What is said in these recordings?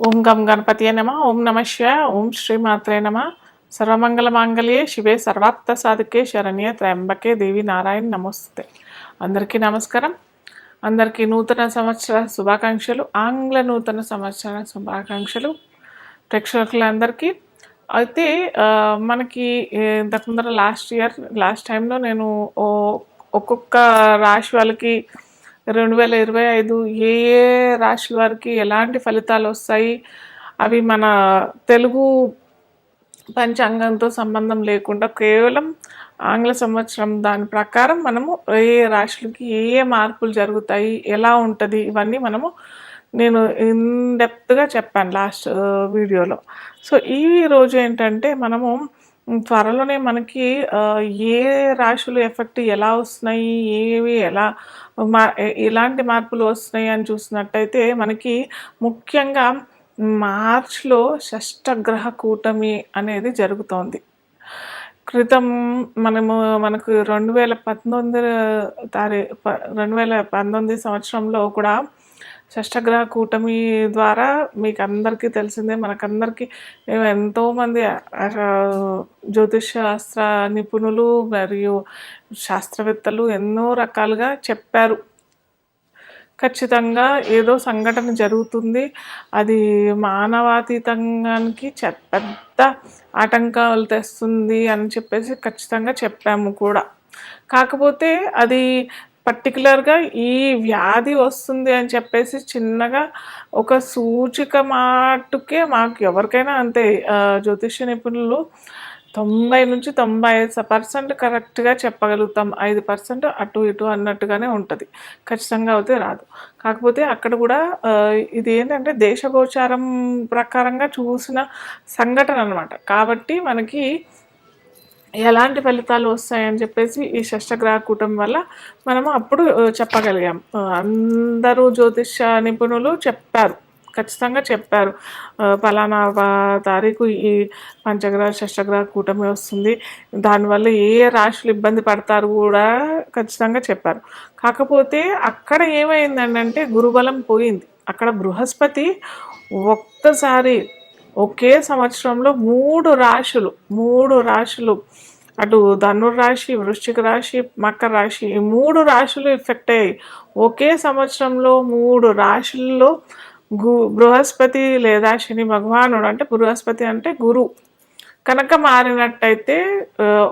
ఓం గం గణపతియే నమ. ఓం నమ శివాయ. ఓం శ్రీమాత్రే నమ. సర్వమంగళ మాంగళ్యే శివే సర్వార్థ సాధకే శరణ్యే త్రయంబకే దేవి నారాయణ నమస్తే. అందరికీ నమస్కారం. అందరికీ నూతన సంవత్సర శుభాకాంక్షలు, ఆంగ్ల నూతన సంవత్సర శుభాకాంక్షలు ప్రేక్షకులందరికీ. అయితే మనకి ఇంతకు ముందర లాస్ట్ టైంలో నేను ఒక్కొక్క రాశి వాళ్ళకి 2025 ఏ ఏ రాశుల వారికి ఎలాంటి ఫలితాలు వస్తాయి, అవి మన తెలుగు పంచాంగంతో సంబంధం లేకుండా కేవలం ఆంగ్ల సంవత్సరం దాని ప్రకారం మనము ఏ ఏ రాశులకి ఏ ఏ మార్పులు జరుగుతాయి, ఎలా ఉంటుంది, ఇవన్నీ నేను ఇన్డెప్త్గా చెప్పాను లాస్ట్ వీడియోలో. సో ఈ రోజు ఏంటంటే మనము త్వరలోనే మనకి ఏ రాశులు ఎఫెక్ట్ ఎలా వస్తున్నాయి, ఏవి ఎలా ఎలాంటి మార్పులు వస్తున్నాయి అని చూసినట్టయితే మనకి ముఖ్యంగా మార్చ్లో షష్టగ్రహ కూటమి అనేది జరుగుతోంది. క్రితం మనకు 2019 సంవత్సరంలో కూడా షష్టగ్రహ కూటమి ద్వారా మీకు అందరికీ తెలిసిందే, మనకందరికీ ఎంతోమంది జ్యోతిష్ శాస్త్ర నిపుణులు మరియు శాస్త్రవేత్తలు ఎన్నో రకాలుగా చెప్పారు. ఖచ్చితంగా ఏదో సంఘటన జరుగుతుంది, అది మానవాతీతానికి పెద్ద ఆటంకాలు తెస్తుంది అని చెప్పేసి ఖచ్చితంగా చెప్పాము కూడా. కాకపోతే అది పర్టికులర్గా ఈ వ్యాధి వస్తుంది అని చెప్పేసి చిన్నగా ఒక సూచిక మాటుకే మాకు ఎవరికైనా అంతే, జ్యోతిష్య నిపుణులు 90 నుంచి 95% కరెక్ట్గా చెప్పగలుగుతాం. 5% అటు ఇటు అన్నట్టుగానే ఉంటుంది, ఖచ్చితంగా అయితే రాదు. కాకపోతే అక్కడ కూడా ఇది ఏంటంటే దేశగోచారం ప్రకారంగా చూసిన సంఘటన అన్నమాట. కాబట్టి మనకి ఎలాంటి ఫలితాలు వస్తాయని చెప్పేసి ఈ షష్టగ్రహ కూటమి వల్ల మనము అప్పుడు చెప్పగలిగాం. అందరూ జ్యోతిష నిపుణులు చెప్పారు, ఖచ్చితంగా చెప్పారు, ఫలానా తారీఖు ఈ షష్టగ్రహ కూటమి వస్తుంది, దానివల్ల ఏ రాశులు ఇబ్బంది పడతారు కూడా ఖచ్చితంగా చెప్పారు. కాకపోతే అక్కడ ఏమైందంటే గురుబలం పోయింది. అక్కడ బృహస్పతి ఒక్కసారి ఒకే సంవత్సరంలో మూడు రాశులు అటు ధనుర్రాశి, వృశ్చిక రాశి, మకర రాశి, ఈ 3 రాశులు ఎఫెక్ట్ అయ్యాయి. ఒకే సంవత్సరంలో 3 రాశుల్లో బృహస్పతి లేదా శని భగవానుడు, అంటే బృహస్పతి అంటే గురు కనుక మారినట్టయితే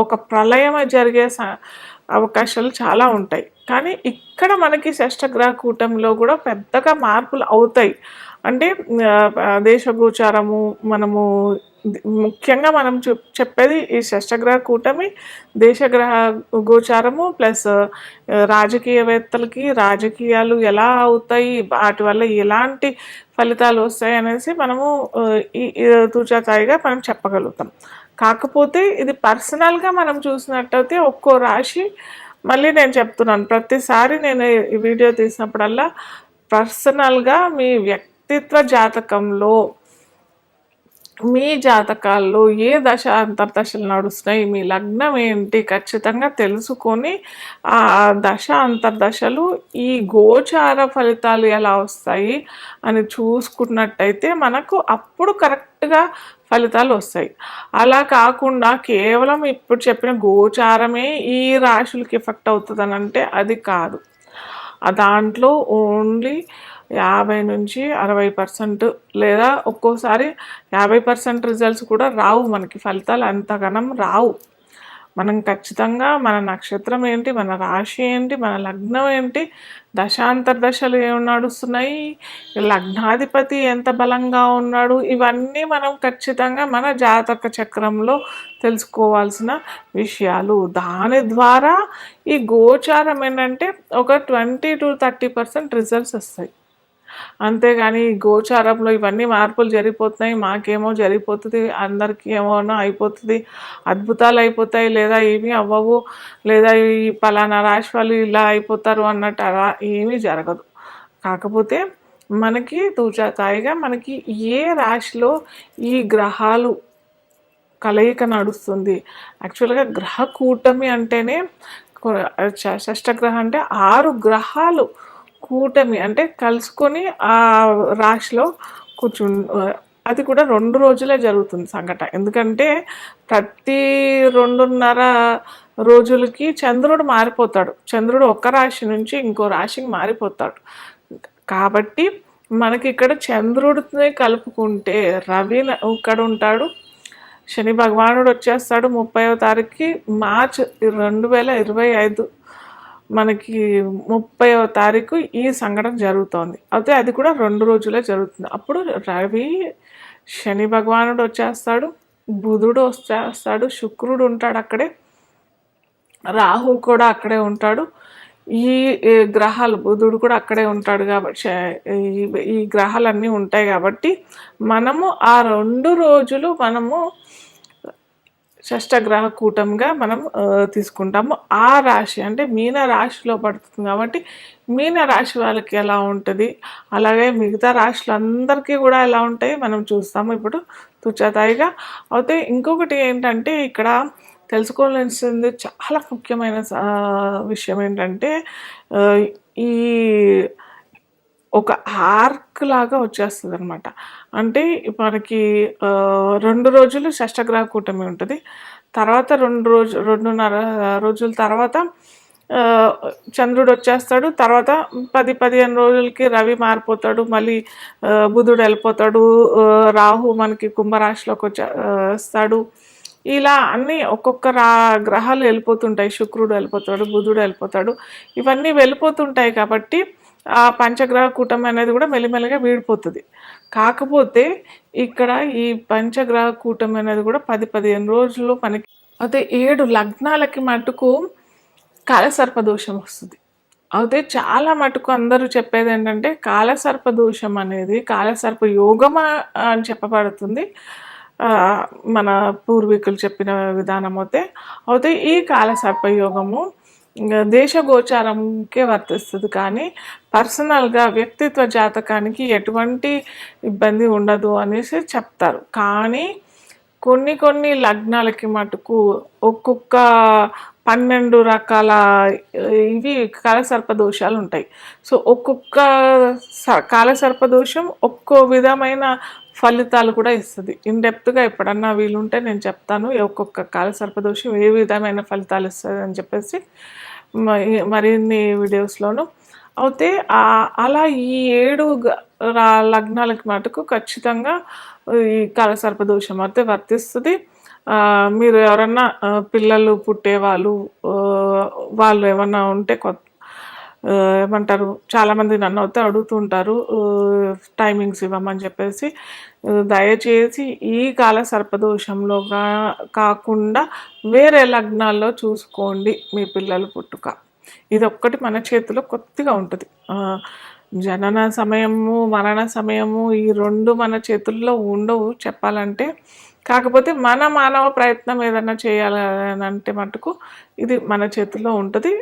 ఒక ప్రళయం జరిగే అవకాశాలు చాలా ఉంటాయి. కానీ ఇక్కడ మనకి షష్టగ్రహ కూటమిలో కూడా పెద్దగా మార్పులు అవుతాయి. అంటే దేశగోచారము మనము ముఖ్యంగా మనం చెప్పేది ఈ షష్టగ్రహ కూటమి, దేశగ్రహ గోచారము ప్లస్ రాజకీయవేత్తలకి రాజకీయాలు ఎలా అవుతాయి, వాటి వల్ల ఎలాంటి ఫలితాలు వస్తాయి అనేసి మనము ఈ తూచాతాయిగా మనం చెప్పగలుగుతాం. కాకపోతే ఇది పర్సనల్గా మనం చూసినట్టయితే ఒక్కో రాశి, మళ్ళీ నేను చెప్తున్నాను ప్రతిసారి నేను ఈ వీడియో తీసినప్పుడల్లా పర్సనల్గా మీ వ్యక్తిత్వ జాతకంలో మీ జాతకాల్లో ఏ దశ అంతర్దశలు నడుస్తున్నాయి, మీ లగ్నం ఏంటి ఖచ్చితంగా తెలుసుకొని ఆ దశ అంతర్దశలు ఈ గోచార ఫలితాలు ఎలా వస్తాయి అని చూసుకున్నట్టయితే మనకు అప్పుడు కరెక్ట్గా ఫలితాలు వస్తాయి. అలా కాకుండా కేవలం ఇప్పుడు చెప్పిన గోచారమే ఈ రాశులకి ఎఫెక్ట్ అవుతుందని అంటే అది కాదు. దాంట్లో ఓన్లీ 50 నుంచి 60% లేదా ఒక్కోసారి 50% రిజల్ట్స్ కూడా రావు, మనకి ఫలితాలు అంతగనం రావు. మనం ఖచ్చితంగా మన నక్షత్రం ఏంటి, మన రాశి ఏంటి, మన లగ్నం ఏంటి, దశాంతర్దశలు ఏమి నడుస్తున్నాయి, లగ్నాధిపతి ఎంత బలంగా ఉన్నాడు, ఇవన్నీ మనం ఖచ్చితంగా మన జాతక చక్రంలో తెలుసుకోవాల్సిన విషయాలు. దాని ద్వారా ఈ గోచారం ఏంటంటే ఒక 20 to 30% రిజల్ట్స్ వస్తాయి. అంతేగాని గోచారంలో ఇవన్నీ మార్పులు జరిగిపోతున్నాయి, మాకేమో జరిగిపోతుంది, అందరికీ ఏమోనో అయిపోతుంది, అద్భుతాలు అయిపోతాయి, లేదా ఏమీ అవ్వవు, లేదా ఈ పలానా రాశి వాళ్ళు ఇలా అయిపోతారు అన్నట్టు అలా ఏమీ జరగదు. కాకపోతే మనకి తూచాతాయిగా మనకి ఏ రాశిలో ఈ గ్రహాలు కలయిక నడుస్తుంది. యాక్చువల్గా గ్రహ కూటమి అంటేనే షష్టగ్రహం అంటే 6 గ్రహాలు కూటమి అంటే కలుసుకొని ఆ రాశిలో అది కూడా 2 రోజులే జరుగుతుంది సంఘటన. ఎందుకంటే ప్రతి 2.5 రోజులకి చంద్రుడు మారిపోతాడు. చంద్రుడు ఒక రాశి నుంచి ఇంకో రాశికి మారిపోతాడు. కాబట్టి మనకి ఇక్కడ చంద్రుడిని కలుపుకుంటే రవి ఇక్కడ ఉంటాడు, శని భగవానుడు వచ్చేస్తాడు 30వ తారీఖుకి, మార్చ్ 2025 మనకి 30వ తారీఖు ఈ సంఘటన జరుగుతోంది. అయితే అది కూడా 2 రోజులే జరుగుతుంది. అప్పుడు రవి శని భగవానుడు వచ్చేస్తాడు, బుధుడు వచ్చేస్తాడు, శుక్రుడు ఉంటాడు అక్కడే, రాహు కూడా అక్కడే ఉంటాడు. ఈ గ్రహాలు బుధుడు కూడా అక్కడే ఉంటాడు కాబట్టి ఈ గ్రహాలన్నీ ఉంటాయి కాబట్టి మనము ఆ 2 రోజులు మనము షష్టగ్రహ కూటంగా మనం తీసుకుంటాము. ఆ రాశి అంటే మీన రాశిలో పడుతుంది కాబట్టి మీన రాశి వాళ్ళకి ఎలా ఉంటుంది, అలాగే మిగతా రాశులందరికీ కూడా ఎలా ఉంటాయి మనం చూస్తాము ఇప్పుడు తుచ్చతాయిగా. అయితే ఇంకొకటి ఏంటంటే ఇక్కడ తెలుసుకోవాల్సింది చాలా ముఖ్యమైన విషయం ఏంటంటే ఈ ఒక ఆర్క్ లాగా వచ్చేస్తుంది అనమాట. అంటే మనకి 2 రోజులు షష్టగ్రహ కూటమి ఉంటుంది. తర్వాత 2.5 రోజుల తర్వాత చంద్రుడు వచ్చేస్తాడు. తర్వాత 10-15 రోజులకి రవి మారిపోతాడు, మళ్ళీ బుధుడు వెళ్ళిపోతాడు, రాహు మనకి కుంభరాశిలోకి వచ్చేస్తాడు. ఇలా అన్నీ ఒక్కొక్క గ్రహాలు వెళ్ళిపోతుంటాయి. శుక్రుడు వెళ్ళిపోతాడు, బుధుడు వెళ్ళిపోతాడు, ఇవన్నీ వెళ్ళిపోతుంటాయి కాబట్టి ఆ పంచగ్రహ కూటమి అనేది కూడా మెల్లిమెల్లిగా వీడిపోతుంది. కాకపోతే ఇక్కడ ఈ పంచగ్రహ కూటమి అనేది కూడా 10-15 రోజులు మనకి. అయితే 7 లగ్నాలకి మటుకు కాలసర్ప దోషం వస్తుంది. అయితే చాలా మటుకు అందరూ చెప్పేది ఏంటంటే కాలసర్ప దోషం అనేది కాలసర్ప యోగమా అని చెప్పబడుతుంది మన పూర్వీకులు చెప్పిన విధానం. అయితే ఈ కాలసర్ప యోగము దేశగోచారంకే వర్తిస్తుంది, కానీ పర్సనల్గా వ్యక్తిత్వ జాతకానికి ఎటువంటి ఇబ్బంది ఉండదు అనేసి చెప్తారు. కానీ కొన్ని లగ్నాలకి మటుకు ఒక్కొక్క 12 రకాల ఇవి కాలసర్ప దోషాలు ఉంటాయి. సో ఒక్కొక్క కాలసర్ప దోషం ఒక్కో విధమైన ఫలితాలు కూడా ఇస్తుంది. ఇన్డెప్త్గా ఎప్పుడన్నా వీలుంటే నేను చెప్తాను ఒక్కొక్క కాలసర్ప దోషం ఏ విధమైన ఫలితాలు ఇస్తుంది అని చెప్పేసి మరిన్ని వీడియోస్లోను. అయితే అలా ఈ 7 లగ్నాలకి మటుకు ఖచ్చితంగా ఈ కాలసర్ప దోషం అయితే వర్తిస్తుంది. మీరు ఎవరన్నా పిల్లలు పుట్టేవాళ్ళు వాళ్ళు ఏమన్నా ఉంటే ఏమంటారు, చాలామంది నన్ను అయితే అడుగుతుంటారు టైమింగ్స్ ఇవ్వమని చెప్పేసి. దయచేసి ఈ కాల సర్పదోషంలో కాకుండా వేరే లగ్నాల్లో చూసుకోండి మీ పిల్లలు పుట్టుక. ఇది ఒక్కటి మన చేతిలో కొద్దిగా ఉంటుంది. జనన సమయము మరణ సమయము ఈ 2 మన చేతుల్లో ఉండవు చెప్పాలంటే. కాకపోతే మన మానవ ప్రయత్నం ఏదన్నా చేయాలని అంటే మటుకు ఇది మన చేతుల్లో ఉంటుంది.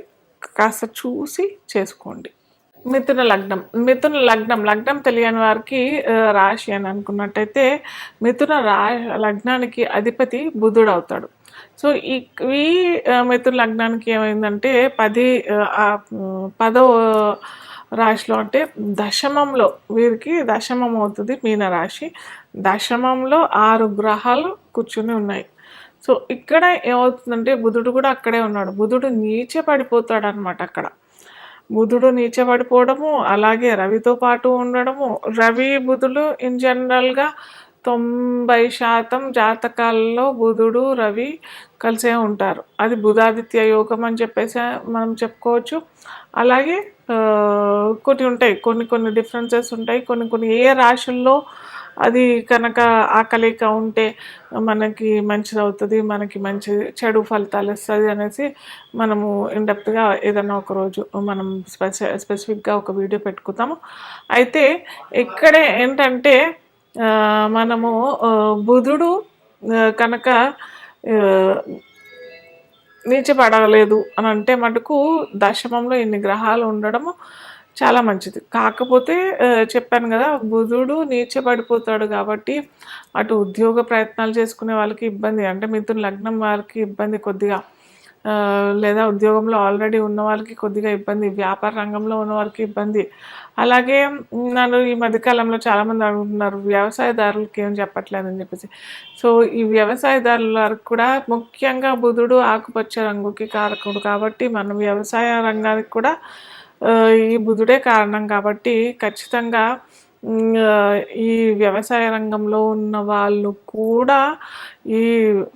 కాస్త చూసి చేసుకోండి. మిథున లగ్నం తెలియని వారికి రాశి అని అనుకున్నట్టయితే మిథున లగ్నానికి అధిపతి బుధుడు అవుతాడు. సో ఈ మిథున లగ్నానికి ఏమైందంటే 10వ రాశిలో అంటే దశమంలో వీరికి దశమం అవుతుంది మీనరాశి. దశమంలో 6 గ్రహాలు కూర్చుని ఉన్నాయి. సో ఇక్కడ ఏమవుతుందంటే బుధుడు కూడా అక్కడే ఉన్నాడు. బుధుడు నీచపడిపోతాడు అనమాట. అక్కడ బుధుడు నీచపడిపోవడము, అలాగే రవితో పాటు ఉండడము. రవి బుధుడు ఇన్ జనరల్గా 90% జాతకాల్లో బుధుడు రవి కలిసే ఉంటారు. అది బుధాదిత్య యోగం అని చెప్పేసి మనం చెప్పుకోవచ్చు. అలాగే కొన్ని ఉంటాయి, కొన్ని డిఫరెన్సెస్ ఉంటాయి. కొన్ని ఏ రాశుల్లో అది కనుక ఆ కలయిక ఉంటే మనకి మంచిది అవుతుంది, మనకి మంచి చెడు ఫలితాలు ఇస్తుంది అనేసి మనము ఇన్డెప్త్గా ఏదైనా ఒకరోజు మనం స్పెసిఫిక్గా ఒక వీడియో పెట్టుకుంటాము. అయితే ఇక్కడే ఏంటంటే మనము బుధుడు కనుక నీచపడలేదు అని అంటే మటుకు దశమంలో ఇన్ని గ్రహాలు ఉండడము చాలా మంచిది. కాకపోతే చెప్పాను కదా, బుధుడు నీచపడిపోతాడు కాబట్టి అటు ఉద్యోగ ప్రయత్నాలు చేసుకునే వాళ్ళకి ఇబ్బంది, అంటే మిథున లగ్నం వారికి ఇబ్బంది కొద్దిగా. లేదా ఉద్యోగంలో ఆల్రెడీ ఉన్న వాళ్ళకి కొద్దిగా ఇబ్బంది, వ్యాపార రంగంలో ఉన్న వారికి ఇబ్బంది. అలాగే నన్ను ఈ మధ్య కాలంలో చాలామంది అడుగుతున్నారు, వ్యవసాయదారులకి ఏం చెప్పట్లేదని చెప్పేసి. సో, ఈ వ్యవసాయదారుల వారికి కూడా ముఖ్యంగా బుధుడు ఆకుపచ్చ రంగుకి కారకుడు కాబట్టి, మన వ్యవసాయ రంగానికి కూడా ఈ బుధుడే కారణం కాబట్టి ఖచ్చితంగా ఈ వ్యవసాయ రంగంలో ఉన్న వాళ్ళు కూడా ఈ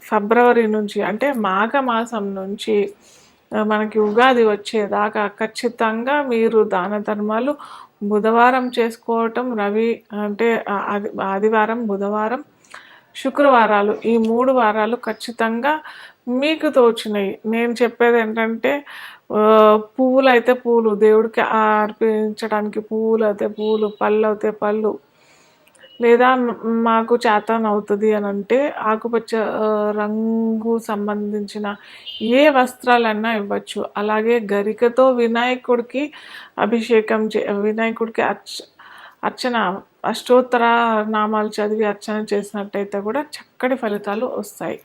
ఫిబ్రవరి నుంచి అంటే మాఘమాసం నుంచి మనకి ఉగాది వచ్చేదాకా ఖచ్చితంగా మీరు దాన ధర్మాలు బుధవారం చేసుకోవటం, రవి అంటే ఆదివారం, బుధవారం, శుక్రవారాలు ఈ 3 వారాలు ఖచ్చితంగా మీకు తోచినయి. నేను చెప్పేది ఏంటంటే పువ్వులైతే పూలు, దేవుడికి అర్పించడానికి పువ్వులైతే పూలు, పళ్ళైతే పళ్ళు, లేదా మాకు చేతనవుతుంది అని అంటే ఆకుపచ్చ రంగు సంబంధించిన ఏ వస్త్రాలన్నా ఇవ్వచ్చు. అలాగే గరికతో వినాయకుడికి అభిషేకం వినాయకుడికి అర్చన అష్టోత్తర నామాలు చదివి అర్చన చేసినట్టయితే కూడా చక్కటి ఫలితాలు వస్తాయి.